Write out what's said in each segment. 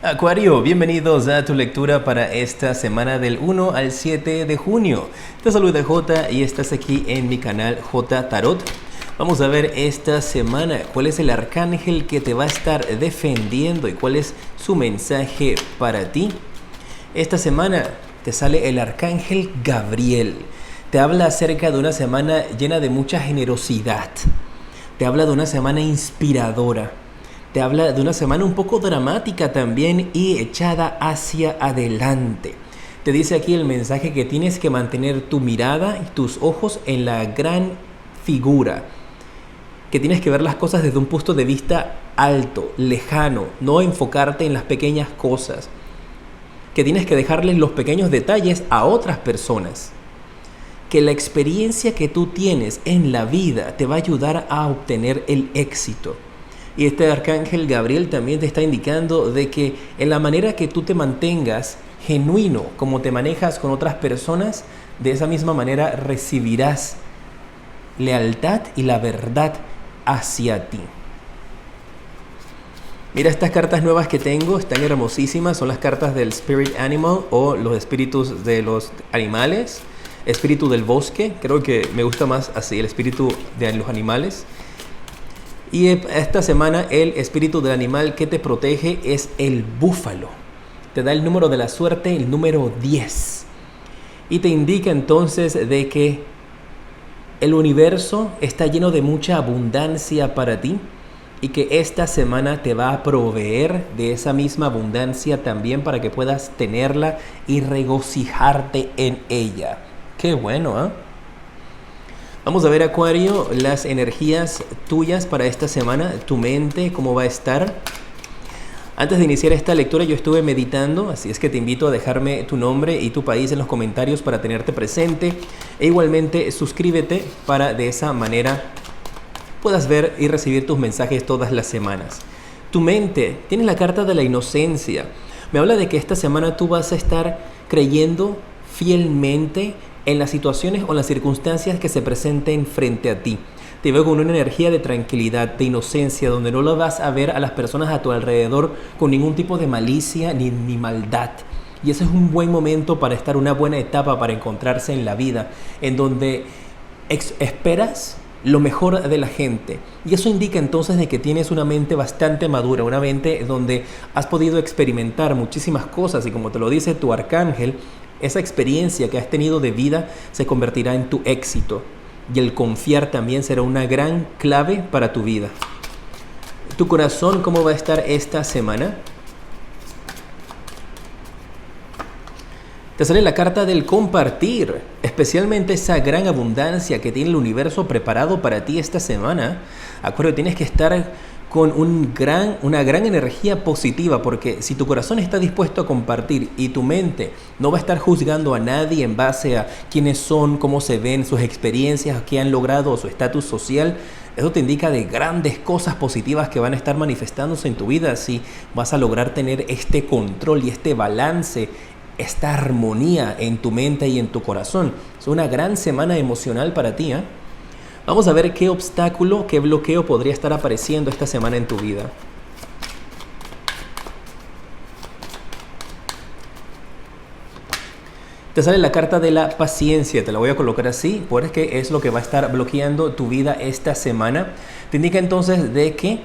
Acuario, bienvenidos a tu lectura para esta semana del 1 al 7 de junio. Te saluda J y estás aquí en mi canal J Tarot. Vamos a ver esta semana cuál es el arcángel que te va a estar defendiendo y cuál es su mensaje para ti. Esta semana te sale el arcángel Gabriel. Te habla acerca de una semana llena de mucha generosidad. Te habla de una semana inspiradora. Te habla de una semana un poco dramática también y echada hacia adelante. Te dice aquí el mensaje que tienes que mantener tu mirada y tus ojos en la gran figura. Que tienes que ver las cosas desde un punto de vista alto, lejano, no enfocarte en las pequeñas cosas. Que tienes que dejarles los pequeños detalles a otras personas. Que la experiencia que tú tienes en la vida te va a ayudar a obtener el éxito. Y este arcángel Gabriel también te está indicando de que en la manera que tú te mantengas genuino, como te manejas con otras personas, de esa misma manera recibirás lealtad y la verdad hacia ti. Mira estas cartas nuevas que tengo, están hermosísimas, son las cartas del Spirit Animal o los espíritus de los animales, espíritu del bosque, creo que me gusta más así, el espíritu de los animales. Y esta semana el espíritu del animal que te protege es el búfalo. Te da el número de la suerte, el número 10. Y te indica entonces de que el universo está lleno de mucha abundancia para ti y que esta semana te va a proveer de esa misma abundancia también para que puedas tenerla y regocijarte en ella. Qué bueno, ¿eh? Vamos a ver, Acuario, las energías tuyas para esta semana, tu mente, cómo va a estar. Antes de iniciar esta lectura yo estuve meditando, así es que te invito a dejarme tu nombre y tu país en los comentarios para tenerte presente. E igualmente suscríbete para de esa manera puedas ver y recibir tus mensajes todas las semanas. Tu mente, tienes la carta de la inocencia. Me habla de que esta semana tú vas a estar creyendo fielmente en las situaciones o las circunstancias que se presenten frente a ti. Te veo con una energía de tranquilidad, de inocencia, donde no lo vas a ver a las personas a tu alrededor con ningún tipo de malicia ni maldad. Y ese es un buen momento para estar, una buena etapa para encontrarse en la vida, en donde esperas lo mejor de la gente. Y eso indica entonces de que tienes una mente bastante madura, una mente donde has podido experimentar muchísimas cosas y como te lo dice tu arcángel, esa experiencia que has tenido de vida se convertirá en tu éxito y el confiar también será una gran clave para tu vida. ¿Tu corazón cómo va a estar esta semana? Te sale la carta del compartir, especialmente esa gran abundancia que tiene el universo preparado para ti esta semana. Acuario, tienes que estar con una gran energía positiva, porque si tu corazón está dispuesto a compartir y tu mente no va a estar juzgando a nadie en base a quiénes son, cómo se ven, sus experiencias, qué han logrado, su estatus social, eso te indica de grandes cosas positivas que van a estar manifestándose en tu vida si vas a lograr tener este control y este balance, esta armonía en tu mente y en tu corazón. Es una gran semana emocional para ti, ¿eh? Vamos a ver qué obstáculo, qué bloqueo podría estar apareciendo esta semana en tu vida. Te sale la carta de la paciencia, te la voy a colocar así, porque es lo que va a estar bloqueando tu vida esta semana. Te indica entonces de que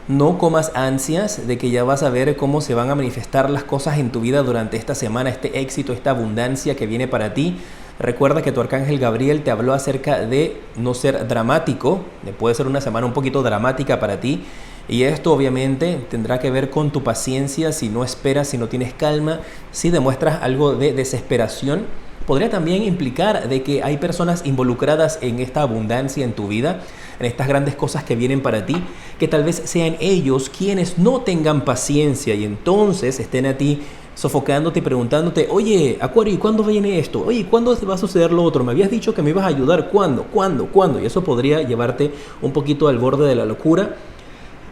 no comas ansias, de que ya vas a ver cómo se van a manifestar las cosas en tu vida durante esta semana, este éxito, esta abundancia que viene para ti. Recuerda que tu arcángel Gabriel te habló acerca de no ser dramático, puede ser una semana un poquito dramática para ti, y esto obviamente tendrá que ver con tu paciencia, si no esperas, si no tienes calma, si demuestras algo de desesperación. Podría también implicar de que hay personas involucradas en esta abundancia en tu vida, en estas grandes cosas que vienen para ti, que tal vez sean ellos quienes no tengan paciencia y entonces estén a ti sofocándote y preguntándote, oye, Acuario, ¿y cuándo viene esto? Oye, ¿cuándo va a suceder lo otro? Me habías dicho que me ibas a ayudar, ¿cuándo? ¿Cuándo? Y eso podría llevarte un poquito al borde de la locura.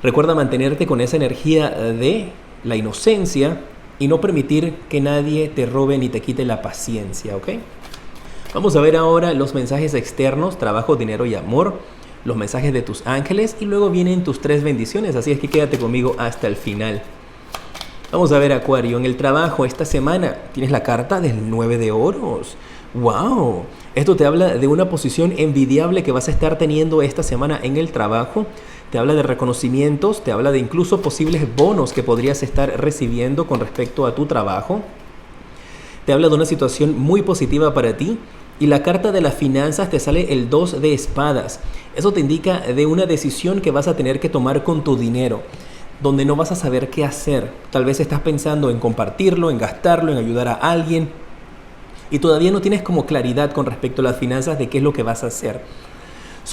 Recuerda mantenerte con esa energía de la inocencia y no permitir que nadie te robe ni te quite la paciencia, ¿ok? Vamos a ver ahora los mensajes externos, trabajo, dinero y amor, los mensajes de tus ángeles y luego vienen tus 3 bendiciones, así es que quédate conmigo hasta el final. Vamos a ver, Acuario, en el trabajo esta semana tienes la carta del 9 de oros. ¡Wow! Esto te habla de una posición envidiable que vas a estar teniendo esta semana en el trabajo. Te habla de reconocimientos, te habla de incluso posibles bonos que podrías estar recibiendo con respecto a tu trabajo. Te habla de una situación muy positiva para ti. Y la carta de las finanzas te sale el 2 de espadas. Eso te indica de una decisión que vas a tener que tomar con tu dinero, donde no vas a saber qué hacer. Tal vez estás pensando en compartirlo, en gastarlo, en ayudar a alguien, y todavía no tienes como claridad con respecto a las finanzas de qué es lo que vas a hacer.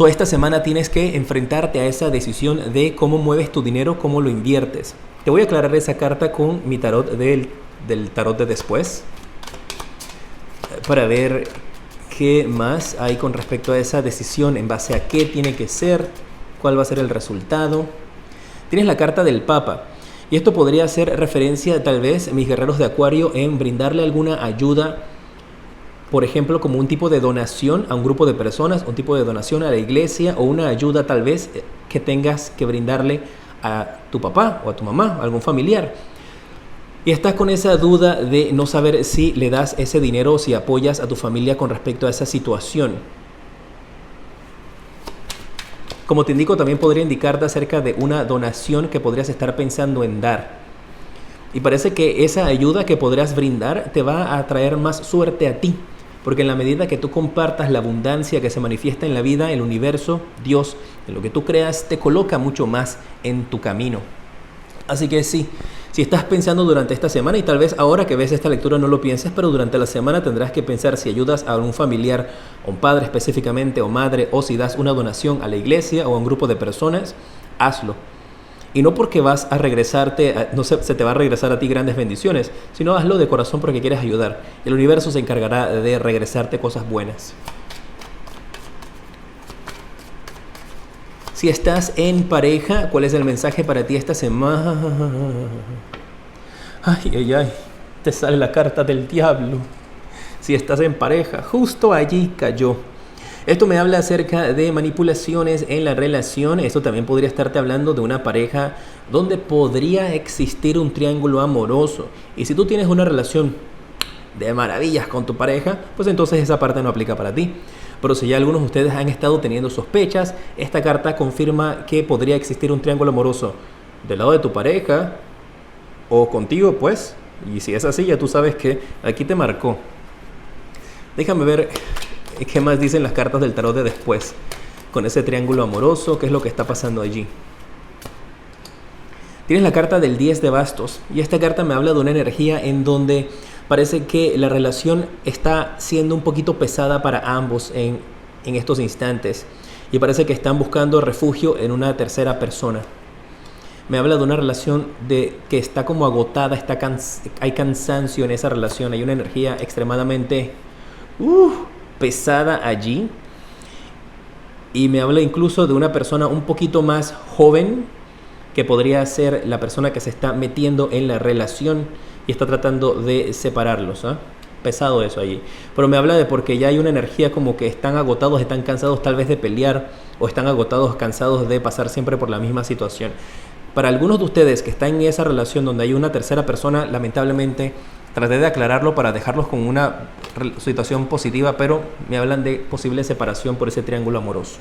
Esta semana tienes que enfrentarte a esa decisión de cómo mueves tu dinero, cómo lo inviertes. Te voy a aclarar esa carta con mi tarot del tarot de después, para ver qué más hay con respecto a esa decisión, en base a qué tiene que ser, cuál va a ser el resultado. Tienes la carta del Papa, y esto podría hacer referencia, tal vez, mis guerreros de Acuario, en brindarle alguna ayuda, por ejemplo, como un tipo de donación a un grupo de personas, un tipo de donación a la iglesia, o una ayuda tal vez que tengas que brindarle a tu papá o a tu mamá, a algún familiar. Y estás con esa duda de no saber si le das ese dinero o si apoyas a tu familia con respecto a esa situación. Como te indico, también podría indicarte acerca de una donación que podrías estar pensando en dar. Y parece que esa ayuda que podrás brindar te va a traer más suerte a ti. Porque en la medida que tú compartas la abundancia que se manifiesta en la vida, el universo, Dios, en lo que tú creas, te coloca mucho más en tu camino. Así que sí, si estás pensando durante esta semana, y tal vez ahora que ves esta lectura no lo pienses, pero durante la semana tendrás que pensar si ayudas a un familiar, a un padre específicamente, o madre, o si das una donación a la iglesia o a un grupo de personas, hazlo. Y no porque vas a regresarte, no se te va a regresar a ti grandes bendiciones, sino hazlo de corazón porque quieres ayudar. El universo se encargará de regresarte cosas buenas. Si estás en pareja, ¿cuál es el mensaje para ti esta semana? Ay, te sale la carta del diablo. Si estás en pareja, justo allí cayó. Esto me habla acerca de manipulaciones en la relación. Esto también podría estarte hablando de una pareja donde podría existir un triángulo amoroso. Y si tú tienes una relación de maravillas con tu pareja, pues entonces esa parte no aplica para ti. Pero si ya algunos de ustedes han estado teniendo sospechas, esta carta confirma que podría existir un triángulo amoroso del lado de tu pareja o contigo, pues. Y si es así, ya tú sabes que aquí te marcó. Déjame ver qué más dicen las cartas del tarot de después con ese triángulo amoroso, qué es lo que está pasando allí. Tienes la carta del 10 de bastos, y esta carta me habla de una energía en donde parece que la relación está siendo un poquito pesada para ambos en estos instantes, y parece que están buscando refugio en una tercera persona. Me habla de una relación que está como agotada, hay cansancio en esa relación, hay una energía extremadamente pesada allí, y me habla incluso de una persona un poquito más joven que podría ser la persona que se está metiendo en la relación y está tratando de separarlos. Pesado eso allí. Pero me habla de porque ya hay una energía como que están agotados, están cansados tal vez de pelear, o están agotados, cansados de pasar siempre por la misma situación. Para algunos de ustedes que están en esa relación donde hay una tercera persona, lamentablemente traté de aclararlo para dejarlos con una situación positiva, pero me hablan de posible separación por ese triángulo amoroso.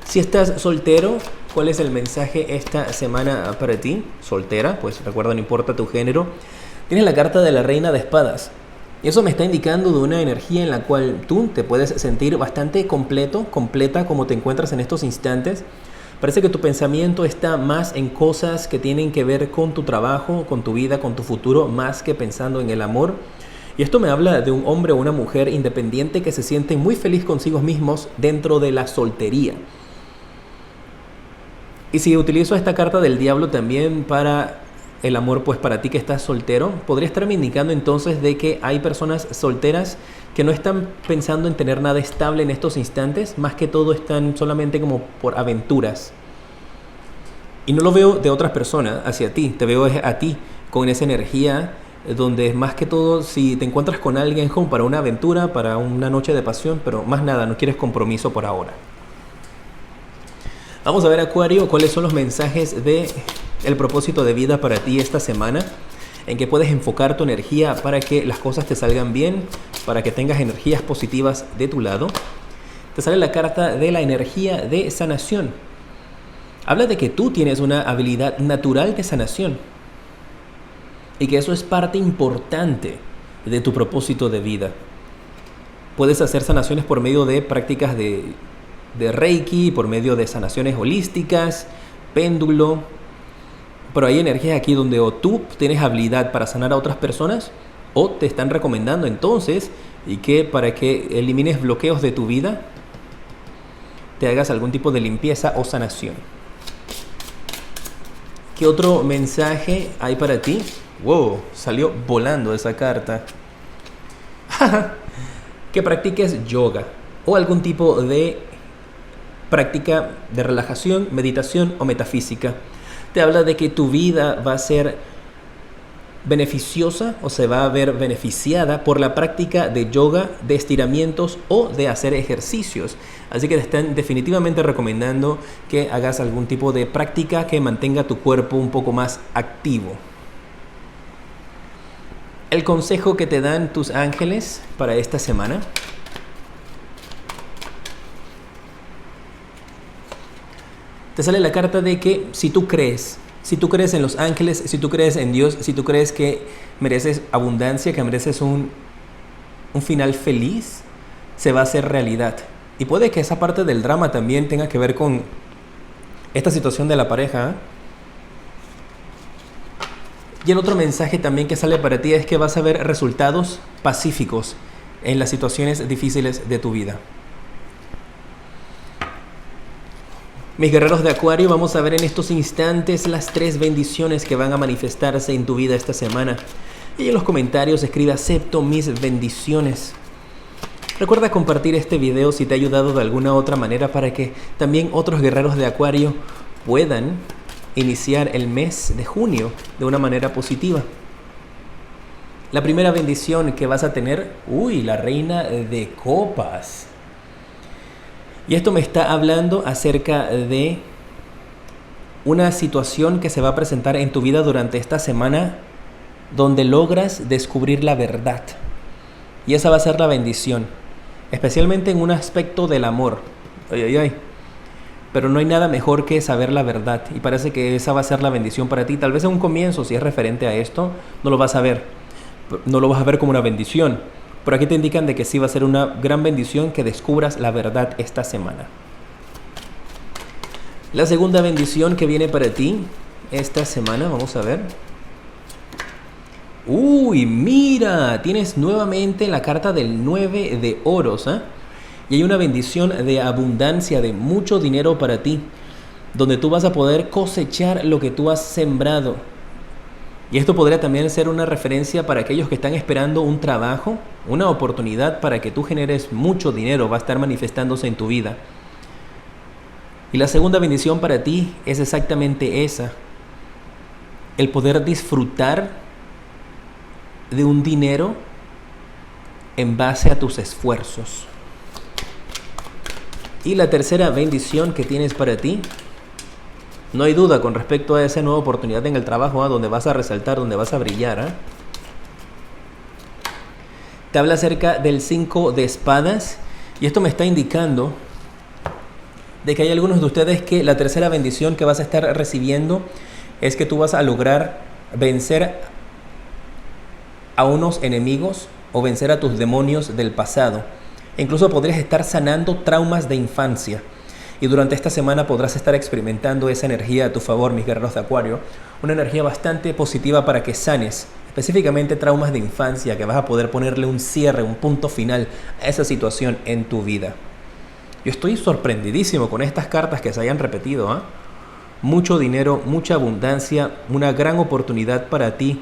Si estás soltero, ¿cuál es el mensaje esta semana para ti? Soltera, pues recuerda, no importa tu género. Tienes la carta de la Reina de Espadas. Y eso me está indicando de una energía en la cual tú te puedes sentir bastante completa como te encuentras en estos instantes. Parece que tu pensamiento está más en cosas que tienen que ver con tu trabajo, con tu vida, con tu futuro, más que pensando en el amor. Y esto me habla de un hombre o una mujer independiente que se sienten muy feliz consigo mismos dentro de la soltería. Y si utilizo esta carta del diablo también para el amor, pues para ti que estás soltero, podría estarme indicando entonces de que hay personas solteras que no están pensando en tener nada estable en estos instantes, más que todo están solamente como por aventuras. Y no lo veo de otras personas hacia ti, te veo a ti con esa energía donde más que todo si te encuentras con alguien como para una aventura, para una noche de pasión, pero más nada, no quieres compromiso por ahora. Vamos a ver, Acuario, cuáles son los mensajes de el propósito de vida para ti esta semana, en que puedes enfocar tu energía para que las cosas te salgan bien, para que tengas energías positivas de tu lado. Te sale la carta de la energía de sanación. Habla de que tú tienes una habilidad natural de sanación y que eso es parte importante de tu propósito de vida. Puedes hacer sanaciones por medio de prácticas de Reiki, por medio de sanaciones holísticas, péndulo. Pero hay energías aquí donde o tú tienes habilidad para sanar a otras personas o te están recomendando entonces y que para que elimines bloqueos de tu vida te hagas algún tipo de limpieza o sanación. ¿Qué otro mensaje hay para ti? Wow, salió volando esa carta. Que practiques yoga o algún tipo de práctica de relajación, meditación o metafísica. Te habla de que tu vida va a ser beneficiosa o se va a ver beneficiada por la práctica de yoga, de estiramientos o de hacer ejercicios. Así que te están definitivamente recomendando que hagas algún tipo de práctica que mantenga tu cuerpo un poco más activo. El consejo que te dan tus ángeles para esta semana. Te sale la carta de que si tú crees en los ángeles, si tú crees en Dios, si tú crees que mereces abundancia, que mereces un final feliz, se va a hacer realidad. Y puede que esa parte del drama también tenga que ver con esta situación de la pareja, ¿eh? Y el otro mensaje también que sale para ti es que vas a ver resultados pacíficos en las situaciones difíciles de tu vida. Mis guerreros de Acuario, vamos a ver en estos instantes las 3 bendiciones que van a manifestarse en tu vida esta semana. Y en los comentarios escribe: acepto mis bendiciones. Recuerda compartir este video si te ha ayudado de alguna otra manera para que también otros guerreros de Acuario puedan iniciar el mes de junio de una manera positiva. La primera bendición que vas a tener, la reina de copas. Y esto me está hablando acerca de una situación que se va a presentar en tu vida durante esta semana donde logras descubrir la verdad. Y esa va a ser la bendición, especialmente en un aspecto del amor. Pero no hay nada mejor que saber la verdad y parece que esa va a ser la bendición para ti. Tal vez en un comienzo, si es referente a esto, no lo vas a ver como una bendición, pero aquí te indican de que sí va a ser una gran bendición que descubras la verdad esta semana. La segunda bendición que viene para ti esta semana, vamos a ver. Mira, tienes nuevamente la carta del 9 de oros, ¿eh? Y hay una bendición de abundancia, de mucho dinero para ti, donde tú vas a poder cosechar lo que tú has sembrado. Y esto podría también ser una referencia para aquellos que están esperando un trabajo, una oportunidad para que tú generes mucho dinero, va a estar manifestándose en tu vida. Y la segunda bendición para ti es exactamente esa, el poder disfrutar de un dinero en base a tus esfuerzos. Y la tercera bendición que tienes para ti, no hay duda con respecto a esa nueva oportunidad en el trabajo, donde vas a resaltar, donde vas a brillar. Te habla acerca del 5 de espadas y esto me está indicando de que hay algunos de ustedes que la tercera bendición que vas a estar recibiendo es que tú vas a lograr vencer a unos enemigos o vencer a tus demonios del pasado. Incluso podrías estar sanando traumas de infancia. Y durante esta semana podrás estar experimentando esa energía a tu favor, mis guerreros de Acuario. Una energía bastante positiva para que sanes, específicamente traumas de infancia, que vas a poder ponerle un cierre, un punto final a esa situación en tu vida. Yo estoy sorprendidísimo con estas cartas que se hayan repetido, ¿eh? Mucho dinero, mucha abundancia, una gran oportunidad para ti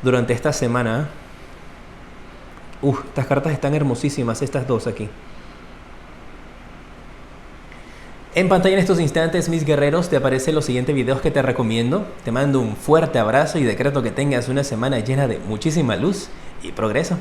durante esta semana. Estas cartas están hermosísimas, estas dos aquí. En pantalla en estos instantes, mis guerreros, te aparecen los siguientes videos que te recomiendo. Te mando un fuerte abrazo y decreto que tengas una semana llena de muchísima luz y progreso.